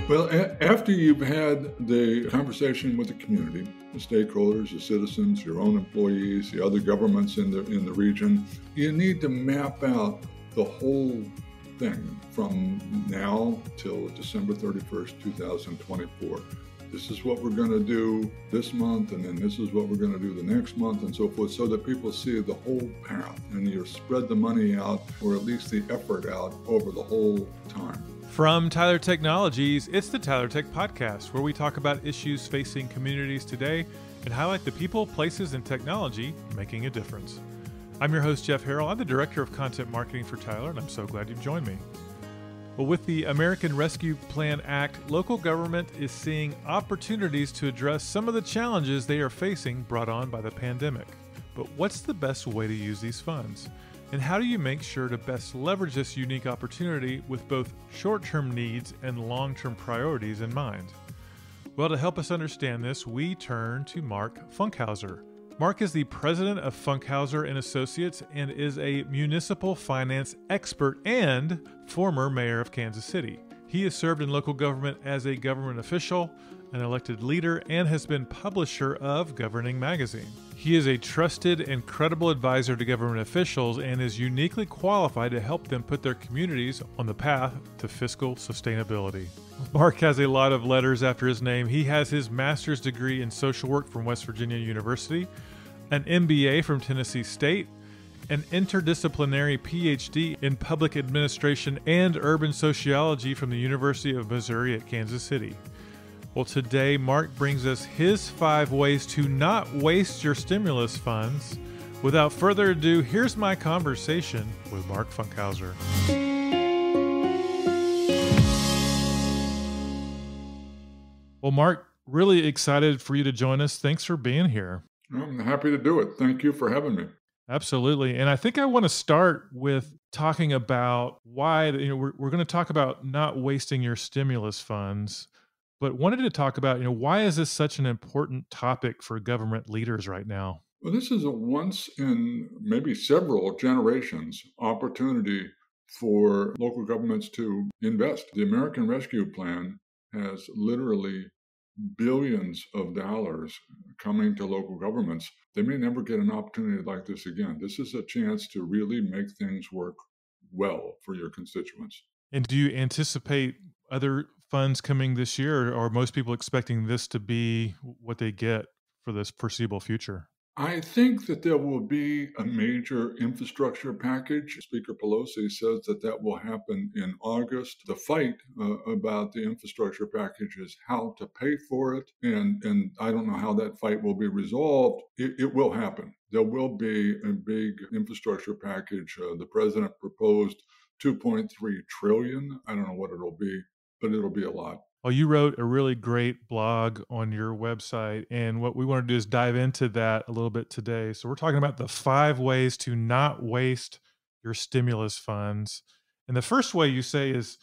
Well, after you've had the conversation with the community, the stakeholders, the citizens, your own employees, the other governments in the region, you need to map out the whole thing from now till December 31st, 2024. This is what we're going to do this month, and then this is what we're going to do the next month, and so forth, so that people see the whole path, and you spread the money out, or at least the effort out, over the whole time. From Tyler Technologies, it's the Tyler Tech Podcast, where we talk about issues facing communities today and highlight the people, places, and technology making a difference. I'm your host, Jeff Harrell. I'm the Director of Content Marketing for Tyler, and I'm so glad you've joined me. Well, with the American Rescue Plan Act, local government is seeing opportunities to address some of the challenges they are facing brought on by the pandemic. But what's the best way to use these funds? And how do you make sure to best leverage this unique opportunity with both short-term needs and long-term priorities in mind? Well, to help us understand this, we turn to Mark Funkhouser. Mark is the president of Funkhouser Associates and is a municipal finance expert and former mayor of Kansas City. He has served in local government as a government official, an elected leader, and has been publisher of Governingmagazine. He is a trusted and credible advisor to government officials and is uniquely qualified to help them put their communities on the path to fiscal sustainability. Mark has a lot of letters after his name. He has his master's degree in social work from West Virginia University, an M.B.A. from Tennessee State, an interdisciplinary Ph.D. in public administration and urban sociology from the University of Missouri at Kansas City. Well, today, Mark brings us his 5 ways to not waste your stimulus funds. Without further ado, here's my conversation with Mark Funkhouser. Well, Mark, really excited for you to join us. Thanks for being here. I'm happy to do it. Thank you for having me. Absolutely. And I think I want to start with talking about why, we're going to talk about not wasting your stimulus funds, but wanted to talk about, why is this such an important topic for government leaders right now? Well, this is a once in maybe several generations opportunity for local governments to invest. The American Rescue Plan has literally billions of dollars coming to local governments. They may never get an opportunity like this again. This is a chance to really make things work well for your constituents. And do you anticipate other funds coming this year, or are most people expecting this to be what they get for this foreseeable future? I think that there will be a major infrastructure package. Speaker Pelosi says that will happen in August. The fight about the infrastructure package is how to pay for it. And I don't know how that fight will be resolved. It will happen. There will be a big infrastructure package. The president proposed $2.3 trillion. I don't know what it'll be, but it'll be a lot. Well, you wrote a really great blog on your website, and what we want to do is dive into that a little bit today. So we're talking about the 5 ways to not waste your stimulus funds. And the first way you say is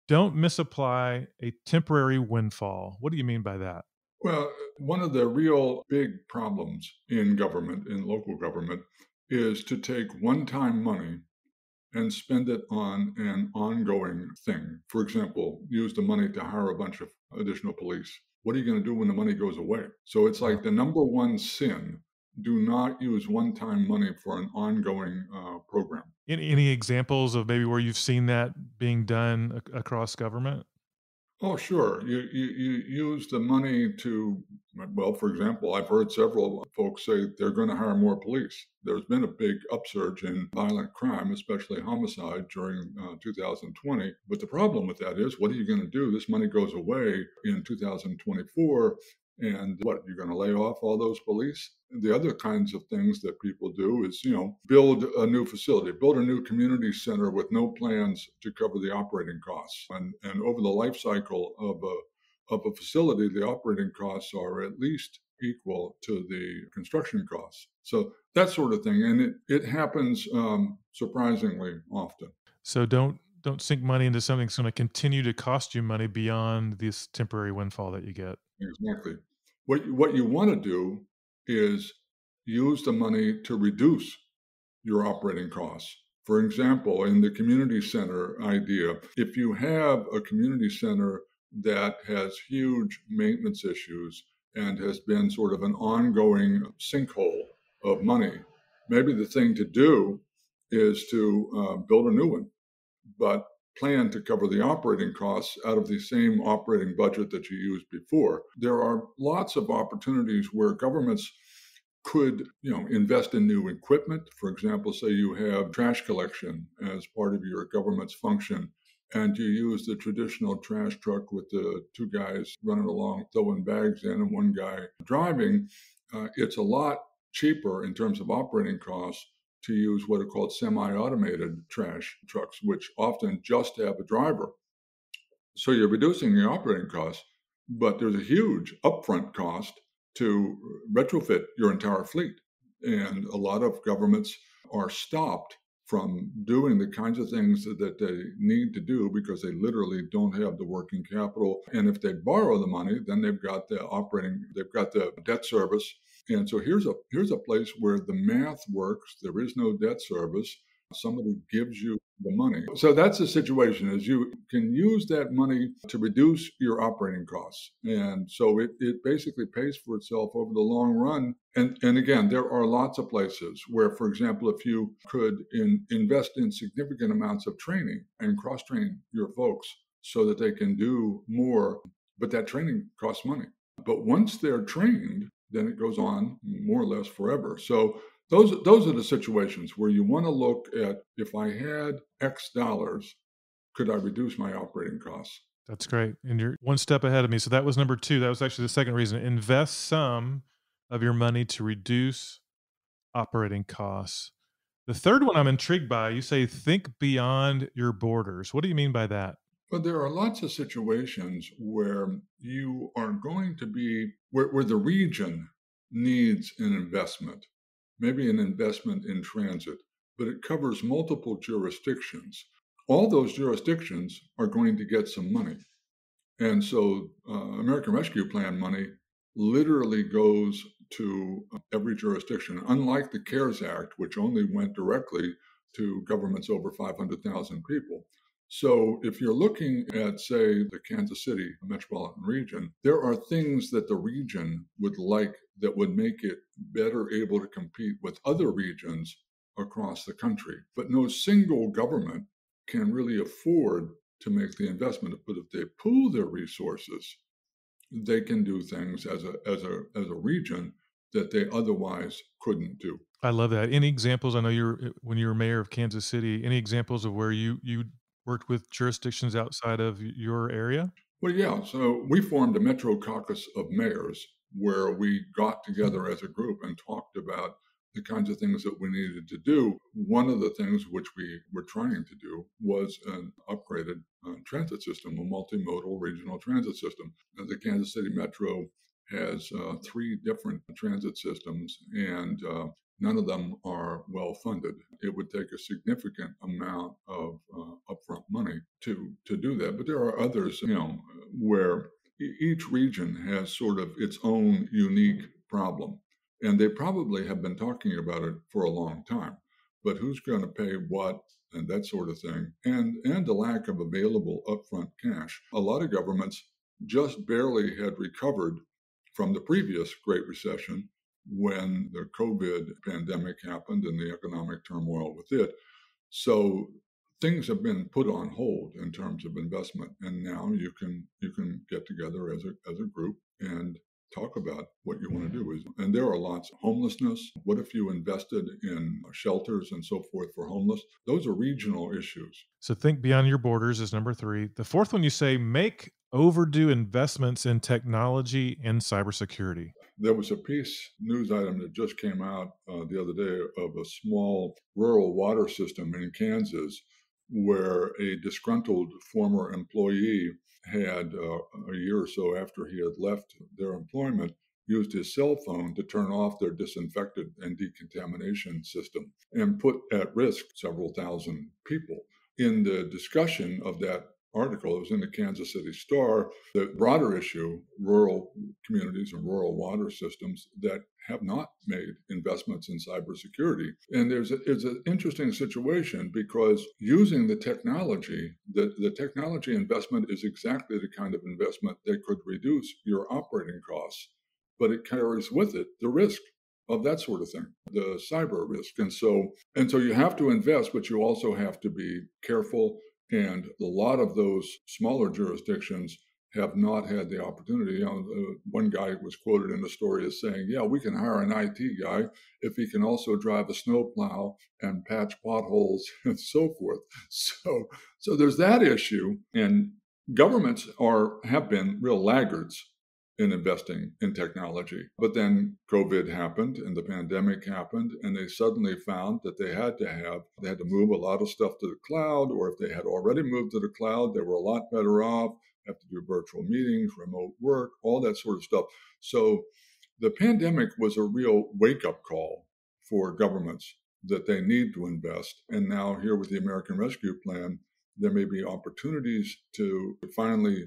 don't misapply a temporary windfall. What do you mean by that? Well, one of the real big problems in government, in local government, is to take one-time money and spend it on an ongoing thing. For example, use the money to hire a bunch of additional police. What are you going to do when the money goes away? So it's like the number one sin: do not use one-time money for an ongoing program. Any examples of maybe where you've seen that being done across government? Oh, sure. You use the money to, well, for example, I've heard several folks say they're going to hire more police. There's been a big upsurge in violent crime, especially homicide, during 2020. But the problem with that is, what are you going to do? This money goes away in 2024. And what, you're going to lay off all those police? The other kinds of things that people do is, build a new facility, build a new community center with no plans to cover the operating costs. And over the life cycle of a facility, the operating costs are at least equal to the construction costs. So that sort of thing. And it happens surprisingly often. So don't sink money into something that's going to continue to cost you money beyond this temporary windfall that you get. Exactly. What you want to do is use the money to reduce your operating costs. For example, in the community center idea, if you have a community center that has huge maintenance issues and has been sort of an ongoing sinkhole of money, maybe the thing to do is to build a new one, but plan to cover the operating costs out of the same operating budget that you used before. There are lots of opportunities where governments could, invest in new equipment. For example, say you have trash collection as part of your government's function, and you use the traditional trash truck with the two guys running along throwing bags in and one guy driving. It's a lot cheaper in terms of operating costs to use what are called semi-automated trash trucks, which often just have a driver. So you're reducing your operating costs, but there's a huge upfront cost to retrofit your entire fleet. And a lot of governments are stopped from doing the kinds of things that they need to do because they literally don't have the working capital. And if they borrow the money, then they've got the debt service. And so here's a place where the math works. There is no debt service. Somebody gives you the money. So that's the situation, is you can use that money to reduce your operating costs. And so it basically pays for itself over the long run. And again, there are lots of places where, for example, if you could invest in significant amounts of training and cross-train your folks so that they can do more, but that training costs money. But once they're trained, then it goes on more or less forever. So those are the situations where you want to look at, if I had X dollars, could I reduce my operating costs? That's great. And you're one step ahead of me. So that was number 2. That was actually the second reason. Invest some of your money to reduce operating costs. The third one I'm intrigued by, you say think beyond your borders. What do you mean by that? But there are lots of situations where you are going to be, where the region needs an investment, maybe an investment in transit, but it covers multiple jurisdictions. All those jurisdictions are going to get some money. And so American Rescue Plan money literally goes to every jurisdiction, unlike the CARES Act, which only went directly to governments over 500,000 people. So if you're looking at, say, the Kansas City metropolitan region, there are things that the region would like that would make it better able to compete with other regions across the country. But no single government can really afford to make the investment. But if they pool their resources, they can do things as a region that they otherwise couldn't do. I love that. Any examples? I know when you were mayor of Kansas City, any examples of where you worked with jurisdictions outside of your area? Well, yeah. So we formed a Metro Caucus of Mayors where we got together as a group and talked about the kinds of things that we needed to do. One of the things which we were trying to do was an upgraded transit system, a multimodal regional transit system. The Kansas City Metro has 3 different transit systems, and none of them are well funded. It would take a significant amount of upfront money to do that. But there are others, where each region has sort of its own unique problem. And they probably have been talking about it for a long time. But who's going to pay what and that sort of thing? And the lack of available upfront cash. A lot of governments just barely had recovered from the previous Great Recession when the COVID pandemic happened and the economic turmoil with it. So things have been put on hold in terms of investment. And now you can get together as a group and talk about what you want to do. And there are lots of homelessness. What if you invested in shelters and so forth for homeless? Those are regional issues. So think beyond your borders is number 3. The fourth one, you say make overdue investments in technology and cybersecurity. There was a news item that just came out the other day of a small rural water system in Kansas where a disgruntled former employee had, a year or so after he had left their employment, used his cell phone to turn off their disinfectant and decontamination system and put at risk several thousand people. In the discussion of that article. It was in the Kansas City Star, the broader issue, rural communities and rural water systems that have not made investments in cybersecurity. And it's an interesting situation because using the technology, the technology investment is exactly the kind of investment that could reduce your operating costs, but it carries with it the risk of that sort of thing, the cyber risk. And so you have to invest, but you also have to be careful. And a lot of those smaller jurisdictions have not had the opportunity. One guy was quoted in the story as saying, yeah, we can hire an IT guy if he can also drive a snowplow and patch potholes and so forth. So there's that issue. And governments have been real laggards in investing in technology. But then COVID happened and the pandemic happened, and they suddenly found that they had to move a lot of stuff to the cloud, or if they had already moved to the cloud, they were a lot better off, have to do virtual meetings, remote work, all that sort of stuff. So the pandemic was a real wake-up call for governments that they need to invest. And now here with the American Rescue Plan, there may be opportunities to finally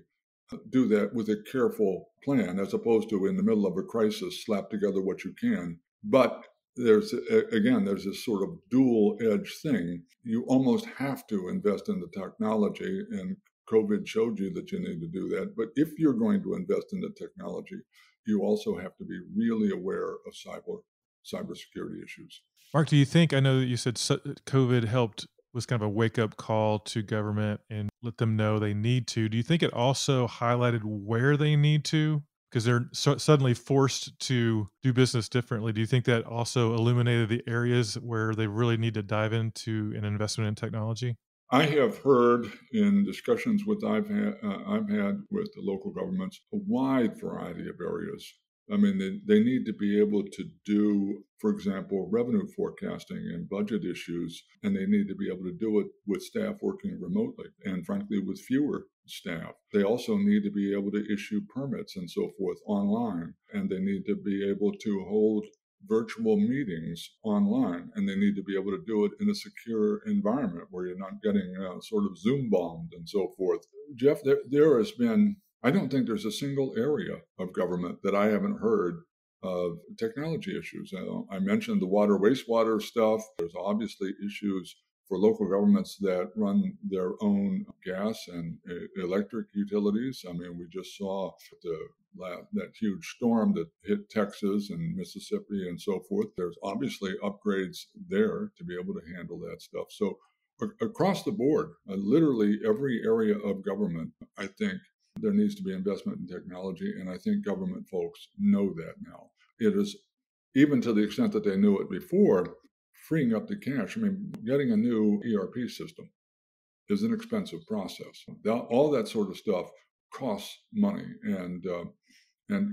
do that with a careful plan, as opposed to in the middle of a crisis, slap together what you can. But there's this sort of dual edge thing. You almost have to invest in the technology, and COVID showed you that you need to do that. But if you're going to invest in the technology, you also have to be really aware of cybersecurity issues. Mark, do you think, I know that you said COVID was kind of a wake-up call to government and let them know they need to. Do you think it also highlighted where they need to? Because they're suddenly forced to do business differently. Do you think that also illuminated the areas where they really need to dive into an investment in technology? I have heard in discussions I've had with the local governments a wide variety of areas. I mean, they need to be able to do, for example, revenue forecasting and budget issues, and they need to be able to do it with staff working remotely and, frankly, with fewer staff. They also need to be able to issue permits and so forth online, and they need to be able to hold virtual meetings online, and they need to be able to do it in a secure environment where you're not getting sort of Zoom bombed and so forth. Jeff, there has been, I don't think there's a single area of government that I haven't heard of technology issues. I mentioned the water, wastewater stuff. There's obviously issues for local governments that run their own gas and electric utilities. I mean, we just saw that huge storm that hit Texas and Mississippi and so forth. There's obviously upgrades there to be able to handle that stuff. So across the board, literally every area of government, I think there needs to be investment in technology. And I think government folks know that now. It is, even to the extent that they knew it before, freeing up the cash. I mean, getting a new ERP system is an expensive process. All that sort of stuff costs money. And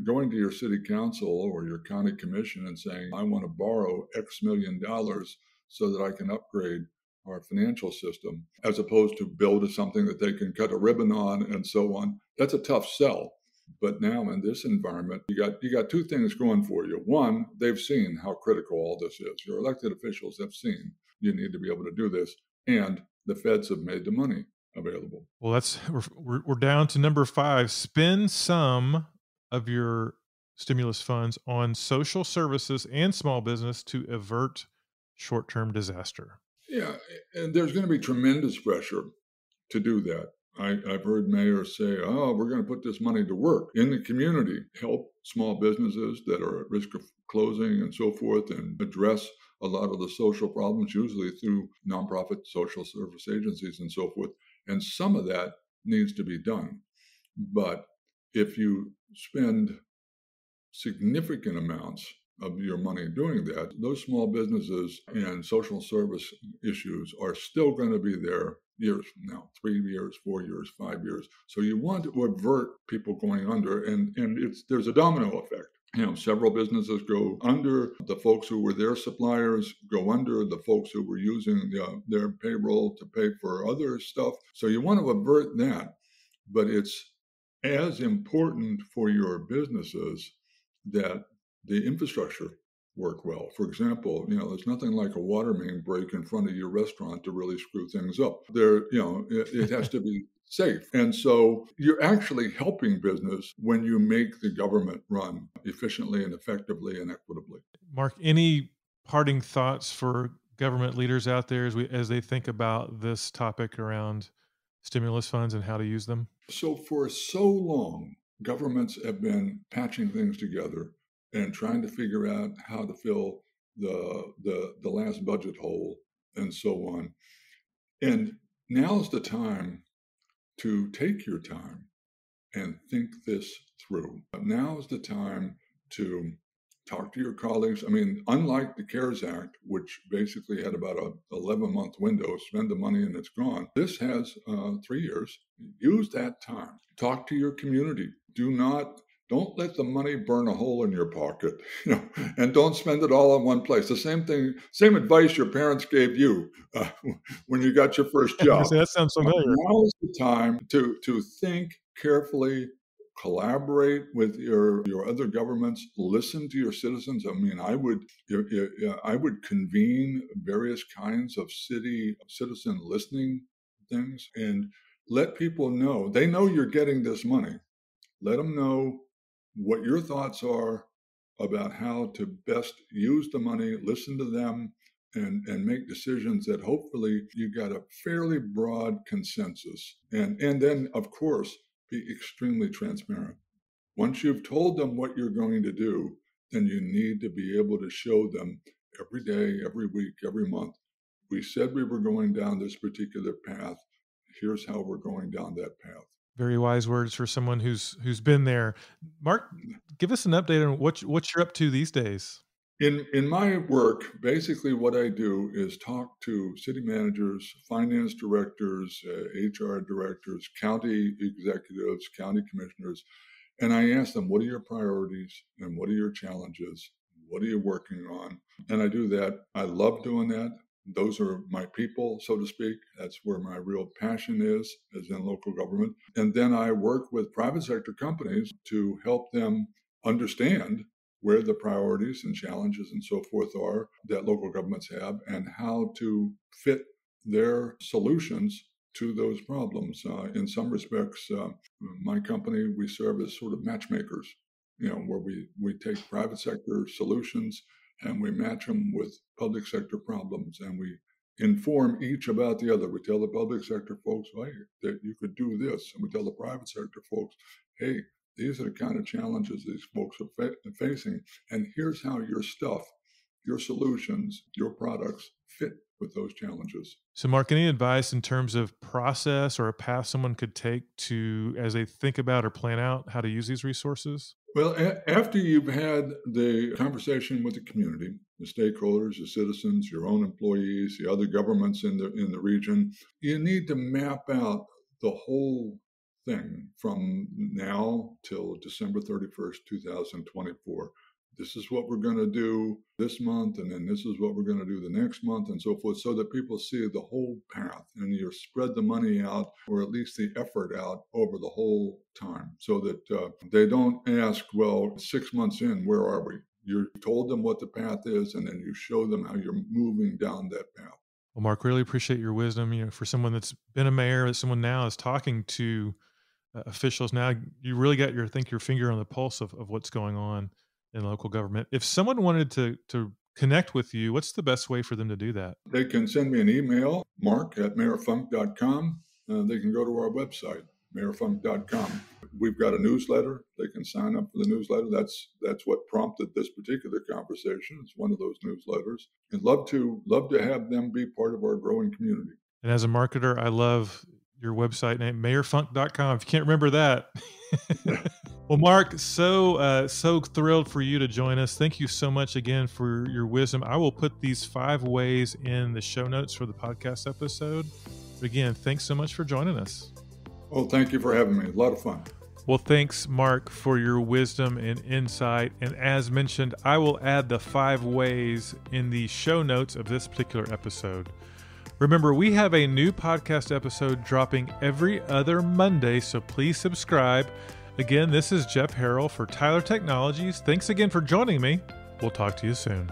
going to your city council or your county commission and saying, I want to borrow X million dollars so that I can upgrade our financial system, as opposed to build something that they can cut a ribbon on and so on, that's a tough sell. But now in this environment, you got two things going for you. One, they've seen how critical all this is. Your elected officials have seen you need to be able to do this, and the feds have made the money available. Well, we're down to number 5. Spend some of your stimulus funds on social services and small business to avert short-term disaster. Yeah, and there's going to be tremendous pressure to do that. I've heard mayors say, we're going to put this money to work in the community, help small businesses that are at risk of closing and so forth, and address a lot of the social problems, usually through nonprofit social service agencies and so forth. And some of that needs to be done. But if you spend significant amounts of your money doing that, those small businesses and social service issues are still going to be there years from now, 3 years, 4 years, 5 years. So you want to avert people going under, and there's a domino effect. Several businesses go under, the folks who were their suppliers go under, the folks who were using their payroll to pay for other stuff. So you want to avert that, but it's as important for your businesses that the infrastructure work well. For example, there's nothing like a water main break in front of your restaurant to really screw things up. It has to be safe. And so you're actually helping business when you make the government run efficiently and effectively and equitably. Mark, any parting thoughts for government leaders out there as they think about this topic around stimulus funds and how to use them? So for so long, governments have been patching things together and trying to figure out how to fill the last budget hole and so on. And now's the time to take your time and think this through. Now is the time to talk to your colleagues. I mean, unlike the CARES Act, which basically had about a 11-month window, spend the money and it's gone. This has 3 years. Use that time. Talk to your community. Don't let the money burn a hole in your pocket, and don't spend it all in one place. The same advice your parents gave you when you got your first job. That sounds familiar. Now is the time to think carefully, collaborate with your other governments, listen to your citizens. I mean, I would convene various kinds of citizen listening things and let people know. They know you're getting this money. Let them know what your thoughts are about how to best use the money, listen to them, and make decisions that hopefully you got a fairly broad consensus. And then, of course, be extremely transparent. Once you've told them what you're going to do, then you need to be able to show them every day, every week, every month. We said we were going down this particular path. Here's how we're going down that path. Very wise words for someone who's been there. Mark, give us an update on what you're up to these days. In my work, basically what I do is talk to city managers, finance directors, HR directors, county executives, county commissioners, and I ask them, what are your priorities and what are your challenges? What are you working on? And I do that. I love doing that. Those are my people, so to speak. That's where my real passion is in local government. And then I work with private sector companies to help them understand where the priorities and challenges and so forth are that local governments have and how to fit their solutions to those problems. In some respects, my company, we serve as sort of matchmakers, where we take private sector solutions and we match them with public sector problems, and we inform each about the other. We tell the public sector folks, hey, that you could do this. And we tell the private sector folks, hey, these are the kind of challenges these folks are facing. And here's how your stuff, your solutions, your products fit with those challenges. So, Mark, any advice in terms of process or a path someone could take to, as they think about or plan out how to use these resources? Well, after you've had the conversation with the community, the stakeholders, the citizens, your own employees, the other governments in the region, you need to map out the whole thing from now till December 31st, 2024. This is what we're going to do this month, and then this is what we're going to do the next month, and so forth, so that people see the whole path, and you spread the money out, or at least the effort out, over the whole time, so that they don't ask, well, 6 months in, where are we? You told them what the path is, and then you show them how you're moving down that path. Well, Mark, really appreciate your wisdom. For someone that's been a mayor, that someone now is talking to officials now, you really got your finger on the pulse of what's going on in local government. If someone wanted to connect with you, what's the best way for them to do that? They can send me an email, mark@mayorfunk.com. They can go to our website, mayorfunk.com. We've got a newsletter. They can sign up for the newsletter. That's what prompted this particular conversation. It's one of those newsletters. And love to have them be part of our growing community. And as a marketer, I love your website name, mayorfunk.com. If you can't remember that. Well, Mark, so thrilled for you to join us. Thank you so much again for your wisdom. I will put these 5 ways in the show notes for the podcast episode. But again, thanks so much for joining us. Oh, thank you for having me. A lot of fun. Well, thanks, Mark, for your wisdom and insight. And as mentioned, I will add the 5 ways in the show notes of this particular episode. Remember, we have a new podcast episode dropping every other Monday, so please subscribe. Again, this is Jeff Harrell for Tyler Technologies. Thanks again for joining me. We'll talk to you soon.